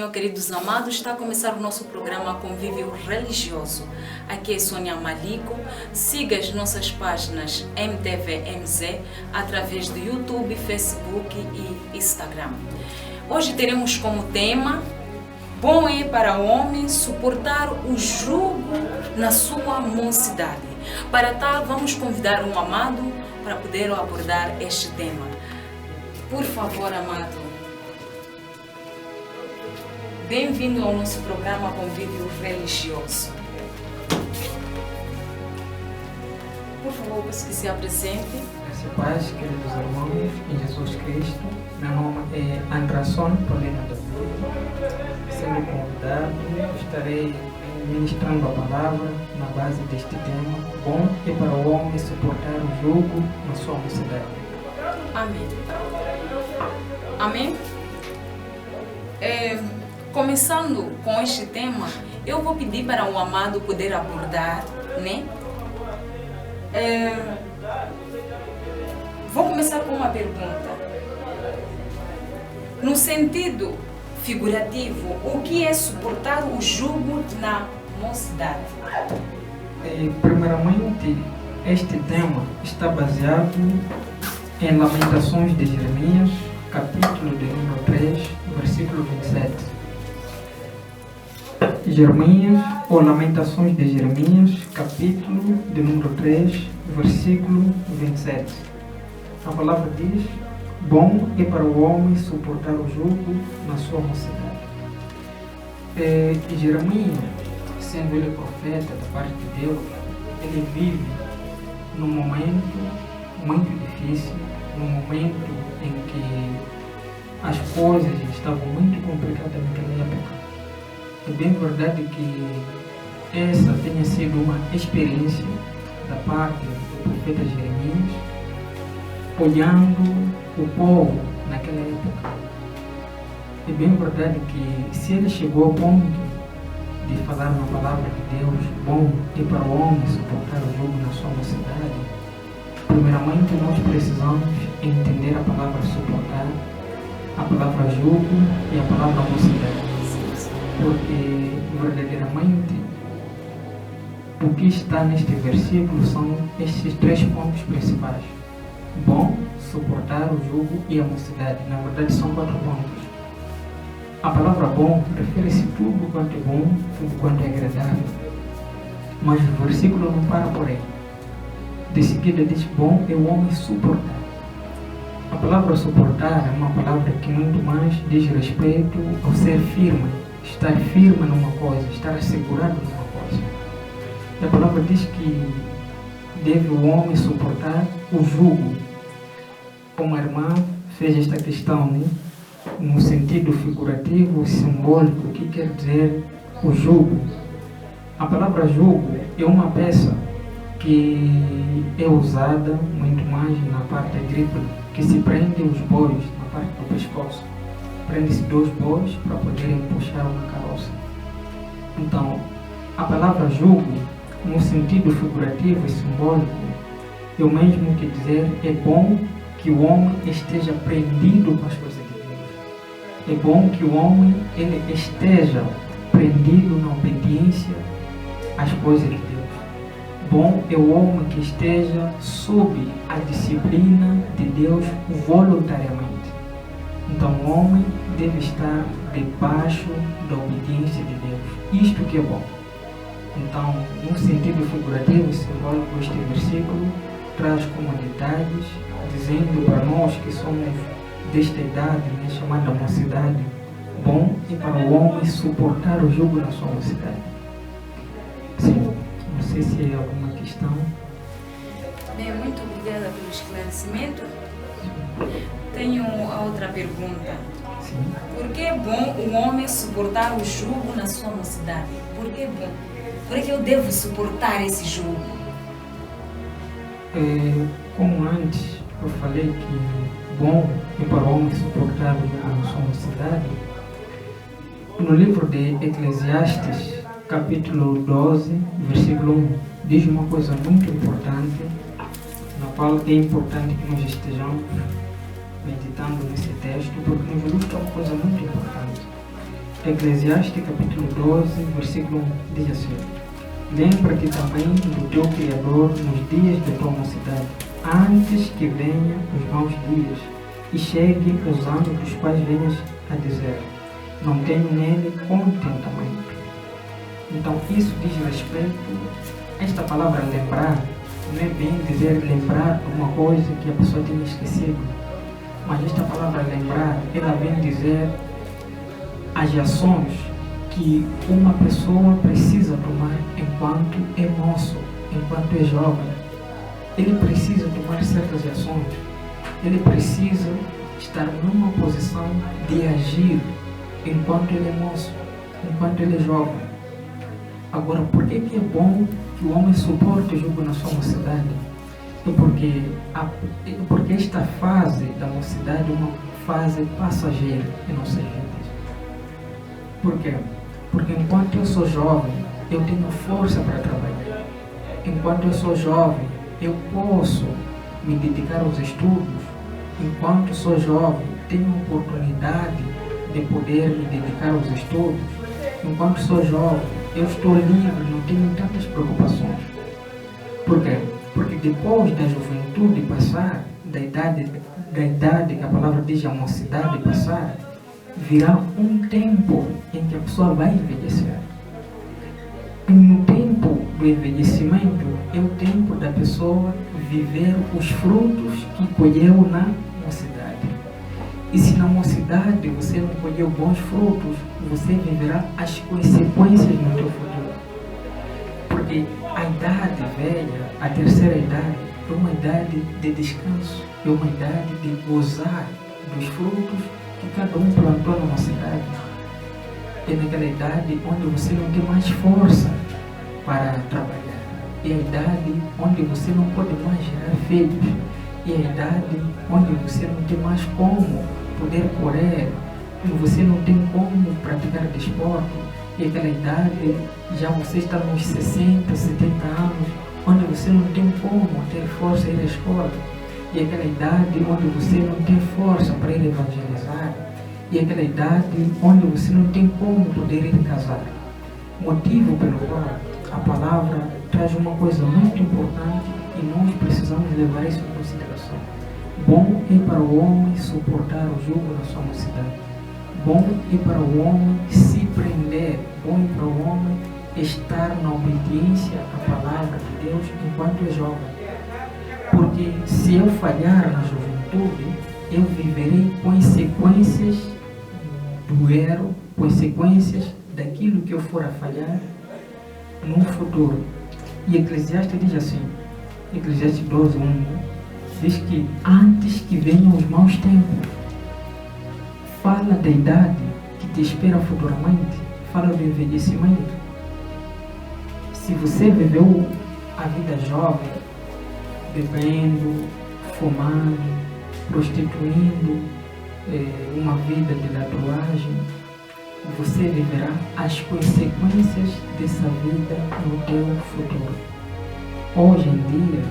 Senhor, queridos amados, está a começar o nosso programa Convívio Religioso. Aqui é Sônia Malico. Siga as nossas páginas MTVMZ através do YouTube, Facebook e Instagram. Hoje teremos como tema: bom é para o homem suportar o jugo na sua mocidade. Para tal, vamos convidar um amado para poder abordar este tema. Por favor, amado, bem-vindo ao nosso programa Convívio Religioso. Por favor, peço que se apresente. Graça e paz, queridos irmãos, em Jesus Cristo. Meu nome é Anderson Paulino da Brito. Sendo convidado, estarei ministrando a palavra na base deste tema: bom é para o homem suportar o jugo na sua mocidade. Amém. Amém? Começando com este tema, eu vou pedir para o amado poder abordar, né? Vou começar com uma pergunta. No sentido figurativo, o que é suportar o jugo na mocidade? Primeiramente, este tema está baseado em Lamentações de Jeremias, capítulo de número 3, versículo 27. Jeremias, ou Lamentações de Jeremias, capítulo de número 3, versículo 27. A palavra diz: bom é para o homem suportar o jugo na sua mocidade. Jeremias, sendo ele profeta da parte de Deus, ele vive num momento muito difícil, num momento em que as coisas estavam muito complicadas naquela época. É bem verdade que essa tenha sido uma experiência da parte do profeta Jeremias, olhando o povo naquela época. É bem verdade que se ele chegou ao ponto de falar uma palavra de Deus, bom é para o homem suportar o jugo na sua mocidade, primeiramente nós precisamos entender a palavra suportar, a palavra jugo e a palavra mocidade. Porque verdadeiramente o que está neste versículo são estes três pontos principais: bom, suportar o jugo e a mocidade. Na verdade são 4 pontos. A palavra bom refere-se tudo quanto é bom, tudo quanto é agradável, mas o versículo não para por aí. De seguida diz: bom é o homem suportar. A palavra suportar é uma palavra que muito mais diz respeito ao ser firme, estar firme numa coisa, estar assegurado numa coisa. E a palavra diz que deve o homem suportar o jugo. Como a irmã fez esta questão, né? No sentido figurativo, simbólico, o que quer dizer o jugo? A palavra jugo é uma peça que é usada muito mais na parte agrícola, que se prende os bois na parte do pescoço. Prende-se 2 bois para poderem puxar uma carroça. Então, a palavra jugo, no sentido figurativo e simbólico, é o mesmo que dizer: é bom que o homem esteja prendido com as coisas de Deus. É bom que o homem ele esteja prendido na obediência às coisas de Deus. Bom é o homem que esteja sob a disciplina de Deus voluntariamente. Então o homem deve estar debaixo da obediência de Deus. Isto que é bom. Então, no sentido figurativo e simbólico, este versículo traz como detalhes, dizendo para nós que somos desta idade, né, chamada mocidade: bom é para o homem suportar o jugo na sua mocidade. Sim, não sei se há alguma questão. Bem, muito obrigada pelo esclarecimento. Tenho a outra pergunta. Sim. Por que é bom o homem suportar o jugo na sua mocidade? Por que é bom? Por que eu devo suportar esse jugo? Como antes eu falei que bom é para o homem suportar o jugo na sua mocidade, no livro de Eclesiastes, capítulo 12, versículo 1, diz uma coisa muito importante, na qual é importante que nós estejamos meditando nesse texto, porque nos ilustra uma coisa muito importante. Eclesiastes capítulo 12, versículo 1 diz assim: lembra-te também do teu Criador nos dias da tua mocidade, antes que venham os maus dias e cheguem os anos dos quais venhas a dizer: não tenho nele contentamento. Então isso diz respeito, esta palavra lembrar, não é bem dizer lembrar de uma coisa que a pessoa tinha esquecido, mas esta palavra lembrar, ela vem dizer as ações que uma pessoa precisa tomar enquanto é moço, enquanto é jovem. Ele precisa tomar certas ações, ele precisa estar numa posição de agir enquanto ele é moço, enquanto ele é jovem. Agora, por que é bom que o homem suporte o jugo na sua mocidade? É porque esta fase da mocidade é uma fase passageira em nossas vidas. Por quê? Porque enquanto eu sou jovem, eu tenho força para trabalhar. Enquanto eu sou jovem, eu posso me dedicar aos estudos. Enquanto sou jovem, tenho a oportunidade de poder me dedicar aos estudos. Enquanto sou jovem, eu estou livre, não tenho tantas preocupações. Por quê? Porque depois da juventude passar, da idade que a palavra diz a mocidade passar, virá um tempo em que a pessoa vai envelhecer. E no tempo do envelhecimento é o tempo da pessoa viver os frutos que colheu na mocidade. E se na mocidade você não colheu bons frutos, você viverá as consequências no teu futuro. Porque a idade velha, a terceira idade, é uma idade de descanso, é uma idade de gozar dos frutos que cada um plantou numa cidade. É naquela idade onde você não tem mais força para trabalhar. É a idade onde você não pode mais gerar filhos. É a idade onde você não tem mais como poder correr, você não tem como praticar desporto. É aquela idade, já você está nos 60, 70 anos, onde você não tem como ter força para ir à escola. E aquela idade onde você não tem força para ir evangelizar. E aquela idade onde você não tem como poder ir casar. Motivo pelo qual a palavra traz uma coisa muito importante e nós precisamos levar isso em consideração. Bom é para o homem suportar o jugo na sua mocidade. Bom é para o homem se prender. Bom é para o homem estar na obediência à palavra de Deus enquanto é jovem. Porque se eu falhar na juventude, eu viverei consequências do erro, consequências daquilo que eu for a falhar no futuro. E Eclesiastes diz assim, Eclesiastes 12, 1, diz que antes que venham os maus tempos, fala da idade que te espera futuramente, fala do envelhecimento. Se você viveu a vida jovem, bebendo, fumando, prostituindo, uma vida de ladruagem, você viverá as consequências dessa vida no teu futuro. Hoje em dia,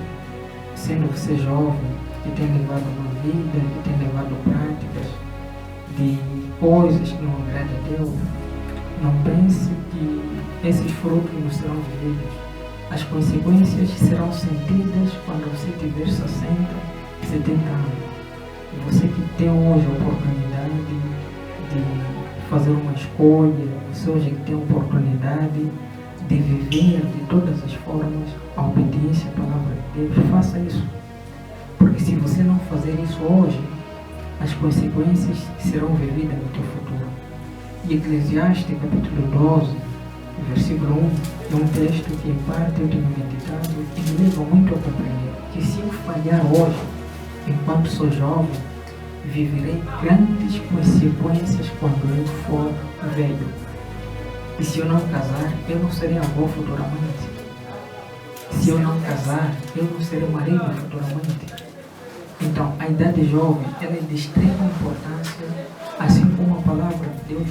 sendo você jovem, que tem levado uma vida, que tem levado práticas de coisas que não agradam a Deus, não pense que esses frutos não serão vividos. As consequências serão sentidas quando você tiver 60, 70 anos. E você que tem hoje a oportunidade de fazer uma escolha, você hoje que tem a oportunidade de viver de todas as formas a obediência à palavra de Deus, faça isso. Porque se você não fazer isso hoje, as consequências serão vividas no teu futuro. E Eclesiastes capítulo 12, versículo 1, é um texto que em parte eu tenho meditado e me leva muito a compreender que se eu falhar hoje, enquanto sou jovem, viverei grandes consequências quando eu for velho. E se eu não casar, eu não serei avô futuramente. Se eu não casar, eu não serei marido futuramente. Então, a idade jovem, ela é de extrema importância, assim como a palavra de Deus,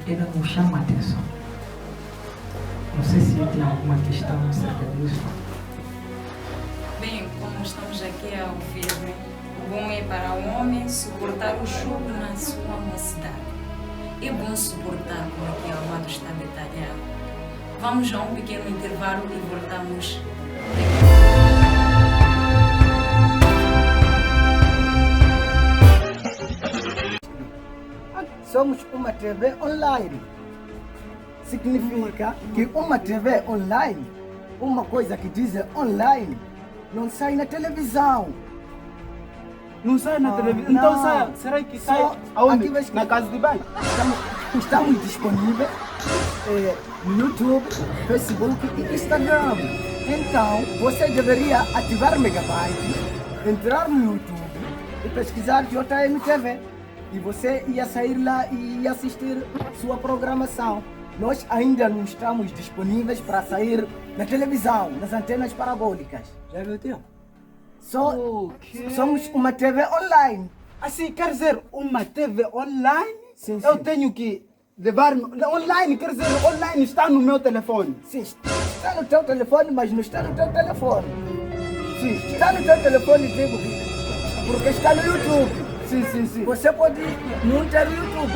ela nos chama a atenção. Não sei se tem alguma questão acerca disso. Bem, como estamos aqui a ouvir, o bom é para o homem suportar o jugo na sua mocidade. é bom suportar, como aqui o Amado está detalhando. Vamos a um pequeno intervalo e voltamos. Somos uma TV online. Significa que uma TV online, uma coisa que diz online, não sai na televisão. Não sai na televisão? Então sai, será que sai aonde? Na casa de banho? Estamos disponíveis no YouTube, Facebook e Instagram. Então, você deveria ativar o Megabyte, entrar no YouTube e pesquisar JMTV. E você ia sair lá e ia assistir sua programação. Nós ainda não estamos disponíveis para sair na televisão, nas antenas parabólicas. Já viu, tio? Somos uma TV online. Assim, quer dizer, uma TV online? Sim, eu sim. tenho que levar... Online, quer dizer, online está no meu telefone. Sim, está no teu telefone, mas não está no teu telefone. Sim, está no teu telefone, digo, porque está no YouTube. Sim, sim, sim. Você pode não ter YouTube.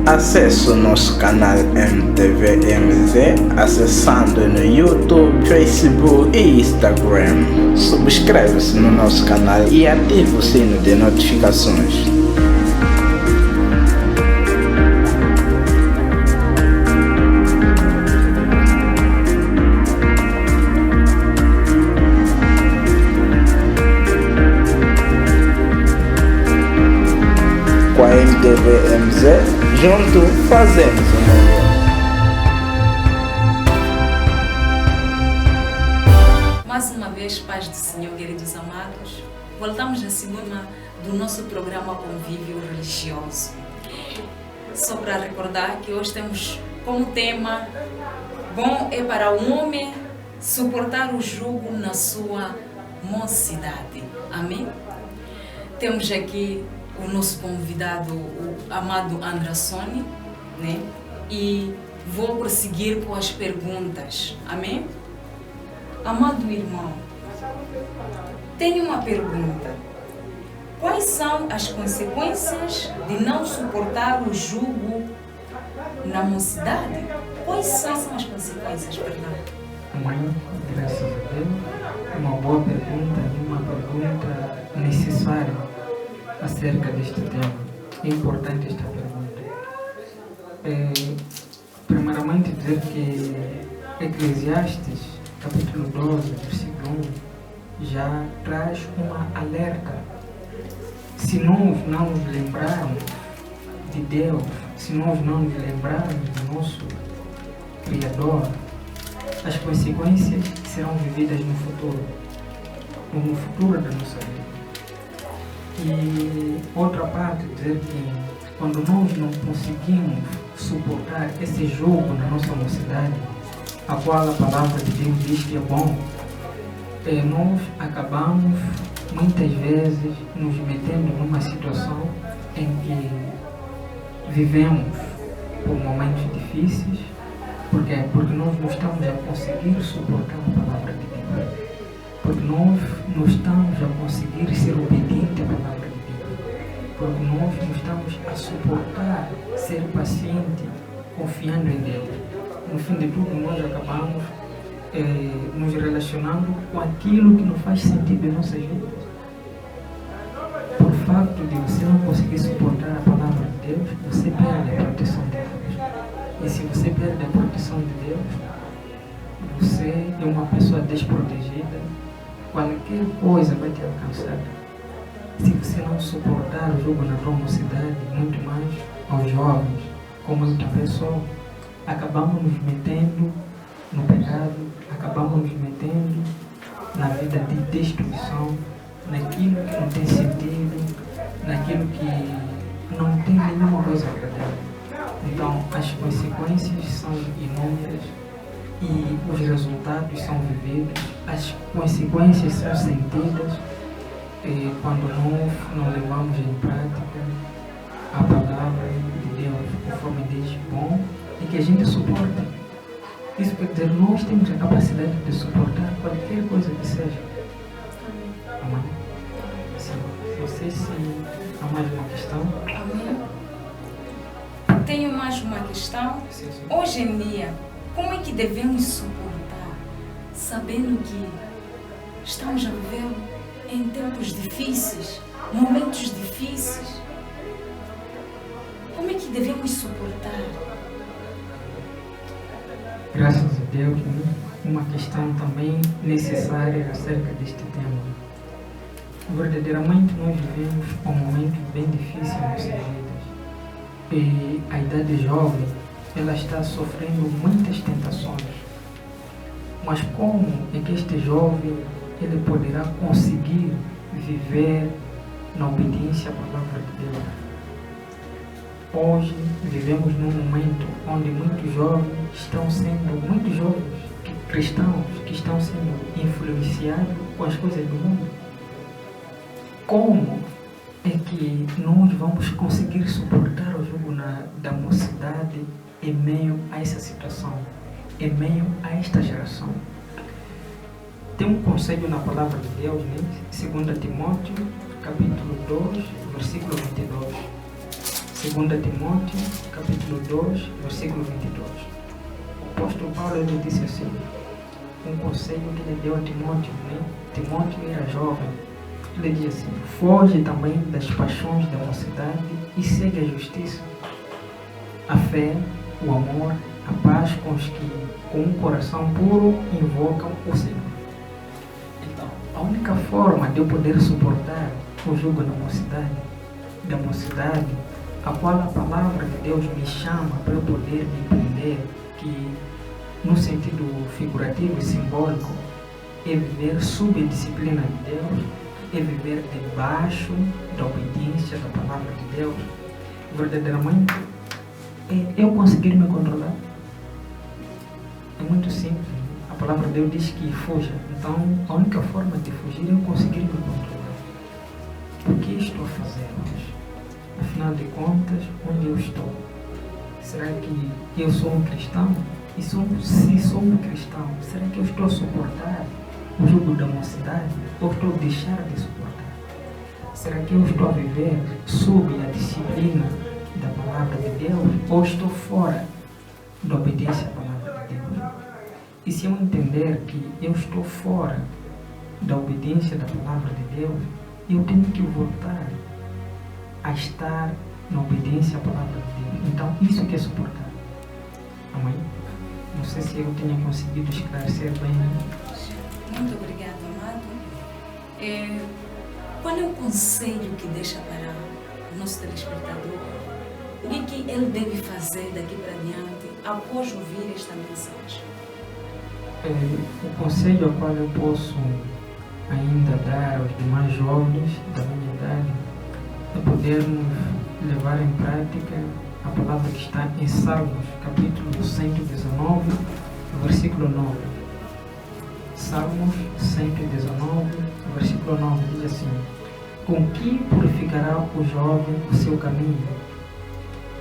Acesse o nosso canal MTVMZ acessando no YouTube, Facebook e Instagram. Subscreve-se no nosso canal e ative o sino de notificações. Com a MTVMZ, junto fazemos o melhor. Mais uma vez, paz do Senhor, queridos amados, voltamos na semana do nosso programa Convívio Religioso. Só para recordar que hoje temos como tema: bom é para o homem suportar o jugo na sua mocidade. Amém? Temos aqui o nosso convidado, o amado Andrasoni, né? E vou prosseguir com as perguntas. Amém? Amado irmão, tenho uma pergunta. Quais são as consequências de não suportar o jugo na mocidade? Quais são as consequências, perdão? Graças a Deus, uma boa pergunta e uma pergunta necessária acerca deste tema. É importante esta pergunta. Primeiramente dizer que Eclesiastes, capítulo 12, versículo 1, já traz uma alerta. Se nós não nos lembrarmos de Deus, se nós não nos lembrarmos do nosso Criador, as consequências serão vividas no futuro da nossa vida. E outra parte, dizer que quando nós não conseguimos suportar esse jogo na nossa mocidade, a qual a palavra de Deus diz que é bom, nós acabamos muitas vezes nos metendo numa situação em que vivemos por momentos difíceis. Por quê? Porque nós não estamos a conseguir suportar a palavra de Deus. Porque nós não estamos a conseguir ser obedientes à palavra de Deus. Porque nós não estamos a suportar ser paciente, confiando em Deus. No fim de tudo, nós acabamos nos relacionando com aquilo que não faz sentido em nossas vidas. Por facto de você não conseguir suportar a palavra de Deus, você perde a proteção de Deus. E se você perde a proteção de Deus, você é uma pessoa desprotegida. Qualquer coisa vai te alcançar. Se você não suportar o jogo na tua mocidade, muito mais aos jovens, como outra pessoa, acabamos nos metendo no pecado, acabamos nos metendo na vida de destruição, naquilo que não tem sentido, naquilo que não tem nenhuma coisa agradável. Então, as consequências são inúmeras e os resultados são vividos. As consequências são sentidas quando nós não levamos em prática a palavra de Deus, conforme diz, bom, e que a gente suporta. Isso quer dizer, nós temos a capacidade de suportar qualquer coisa que seja. Amém? Sim. Não sei se há mais uma questão. Amém. Tenho mais uma questão. Sim. Hoje em dia, como é que devemos suportar, sabendo que estamos a viver em tempos difíceis, momentos difíceis? Como é que devemos suportar? Graças a Deus, uma questão também necessária acerca deste tema. Verdadeiramente nós vivemos um momento bem difícil em nossas vidas. E a idade jovem, ela está sofrendo muitas tentações. Mas como é que este jovem ele poderá conseguir viver na obediência à palavra de Deus? Hoje vivemos num momento onde muitos jovens cristãos que estão sendo influenciados com as coisas do mundo. Como é que nós vamos conseguir suportar o jugo da mocidade em meio a essa situação, em meio a esta geração? Tem um conselho na palavra de Deus, né? 2 Timóteo, capítulo 2, versículo 22. 2 Timóteo, capítulo 2, versículo 22. O apóstolo Paulo ele disse assim, um conselho que ele deu a Timóteo, né? Timóteo era jovem. Ele diz assim, foge também das paixões da mocidade e segue a justiça, a fé, o amor, a paz com os que, com um coração puro, invocam o Senhor. Então, a única forma de eu poder suportar o jugo da mocidade, a qual a palavra de Deus me chama para eu poder me prender, que no sentido figurativo e simbólico, é viver sob a disciplina de Deus, é viver debaixo da obediência da palavra de Deus. Verdadeiramente, é eu conseguir me controlar. É muito simples. A palavra de Deus diz que fuja. Então, a única forma de fugir é eu conseguir me controlar. O que estou a fazer hoje? Afinal de contas, onde eu estou? Será que eu sou um cristão? E se sou um cristão, será que eu estou a suportar o jugo da mocidade? Ou estou a deixar de suportar? Será que eu estou a viver sob a disciplina da palavra de Deus? Ou estou fora da obediência à palavra de Deus? E se eu entender que eu estou fora da obediência da palavra de Deus, eu tenho que voltar a estar na obediência à palavra de Deus. Então, isso que é suportar. Amém? Não sei se eu tenha conseguido esclarecer bem. Muito obrigada, amado. Qual é o conselho que deixa para o nosso telespectador? O que ele deve fazer daqui para diante após ouvir esta mensagem? O conselho ao qual eu posso ainda dar aos demais jovens da minha idade é podermos levar em prática a palavra que está em Salmos, capítulo 119, versículo 9. Salmos 119, versículo 9 diz assim: com que purificará o jovem o seu caminho?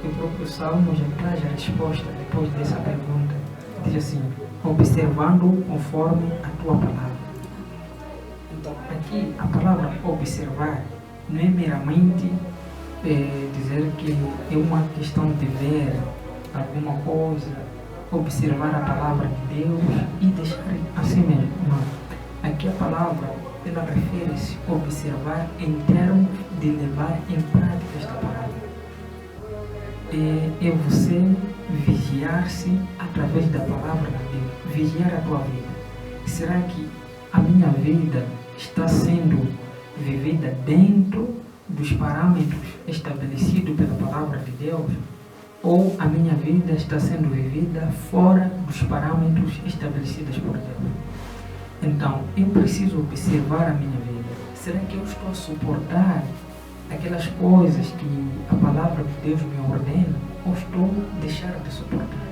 E o próprio Salmo já traz a resposta depois dessa pergunta. Diz assim: observando conforme a tua palavra. Então, aqui a palavra observar não é meramente dizer que é uma questão de ver alguma coisa, observar a palavra de Deus e deixar assim mesmo. Não. Aqui a palavra ela refere-se a observar em termos de levar em prática esta palavra. É você vigiar-se através da palavra de Deus, vigiar a tua vida. Será que a minha vida está sendo vivida dentro dos parâmetros estabelecidos pela palavra de Deus? Ou a minha vida está sendo vivida fora dos parâmetros estabelecidos por Deus? Então, eu preciso observar a minha vida. Será que eu estou a suportar aquelas coisas que a palavra de Deus me ordena? Ou estou a deixar de suportar?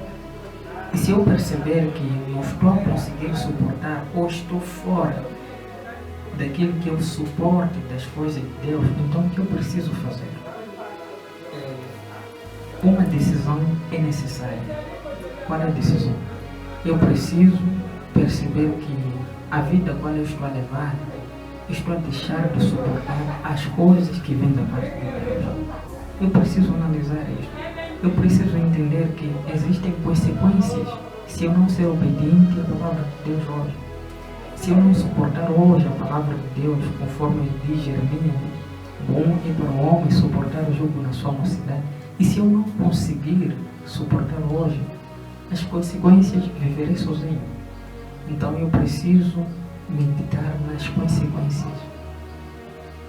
E se eu perceber que não estou a conseguir suportar, ou estou fora daquilo que eu suporto das coisas de Deus, então o que eu preciso fazer? Uma decisão é necessária. Qual é a decisão? eu preciso perceber que a vida qual eu estou a levar, estou a deixar de suportar as coisas que vêm da parte de Deus. Eu preciso analisar isso. Eu preciso entender que existem consequências se eu não ser obediente à palavra de Deus hoje. Se eu não suportar hoje a palavra de Deus, conforme diz Jeremias, bom é para o homem suportar o jugo na sua mocidade. E se eu não conseguir suportar hoje as consequências, viverei sozinho. Então eu preciso meditar nas consequências.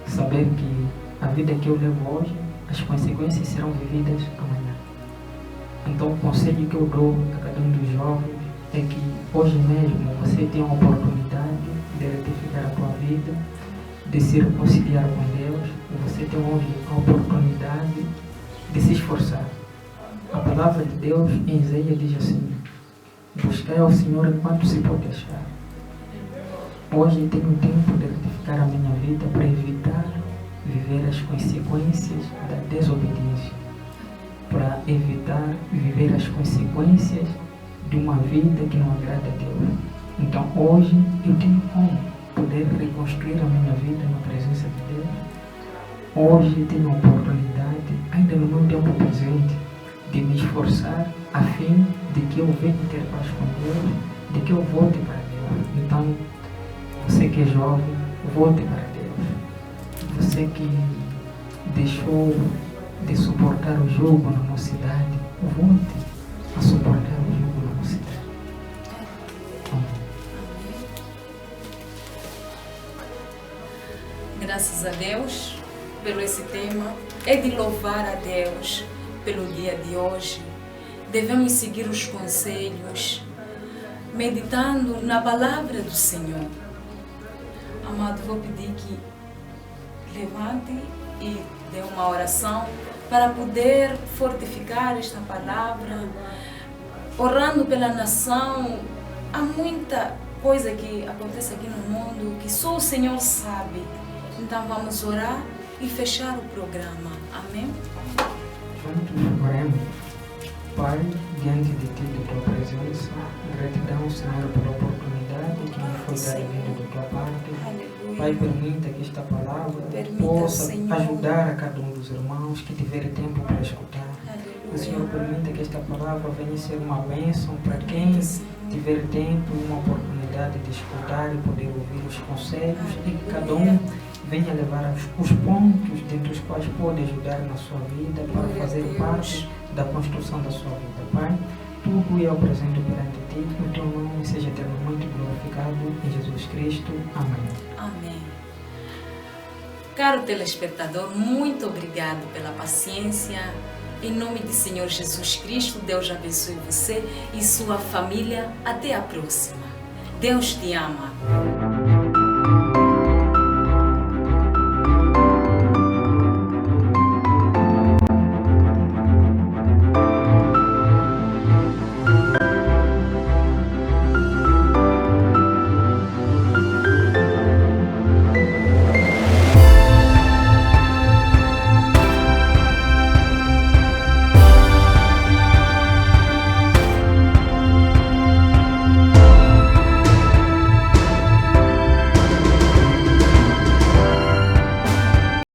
Saber que a vida que eu levo hoje, as consequências serão vividas amanhã. Então o conselho que eu dou a cada um dos jovens é que hoje mesmo você tem a oportunidade de retificar a tua vida, de se reconciliar com Deus, e você tem hoje a oportunidade de se esforçar. A palavra de Deus em Isaías diz assim: buscai ao Senhor enquanto se pode achar. Hoje tenho tempo de retificar a minha vida para evitar viver as consequências da desobediência, para evitar viver as consequências de uma vida que não agrada a Deus. Então hoje eu tenho como poder reconstruir a minha vida na presença de Deus. Hoje tenho a oportunidade, ainda no meu tempo presente, de me esforçar a fim de que eu venha ter paz com Deus, de que eu volte para Deus. Então, você que é jovem, volte para Deus. Você que deixou de suportar o jugo na mocidade, volte a suportar o jugo na mocidade. Graças a Deus pelo esse tema. É de louvar a Deus pelo dia de hoje. Devemos seguir os conselhos, meditando na palavra do Senhor. Amado, vou pedir que levante e dê uma oração para poder fortificar esta palavra, orando pela nação. Há muita coisa que acontece aqui no mundo que só o Senhor sabe. Então vamos orar e fechar o programa. Amém? Juntos oremos. Pai, diante de Ti, de Tua presença, gratidão, Senhor, pela oportunidade que nos foi dada vindo da Tua parte. Aleluia. Pai, permita que esta palavra Permita, possa Senhor. ajudar a cada um dos irmãos que tiver tempo para escutar. Aleluia. O Senhor permita que esta palavra venha ser uma bênção para quem tiver tempo e uma oportunidade de escutar e poder ouvir os conselhos, e que cada um venha levar os pontos dentre os quais pode ajudar na sua vida para fazer parte da construção da sua vida. Pai, tudo eu apresento perante Ti, que o Teu nome seja eternamente glorificado em Jesus Cristo. Amém. Amém. Caro telespectador, muito obrigado pela paciência. Em nome do Senhor Jesus Cristo, Deus abençoe você e sua família. Até a próxima. Deus te ama.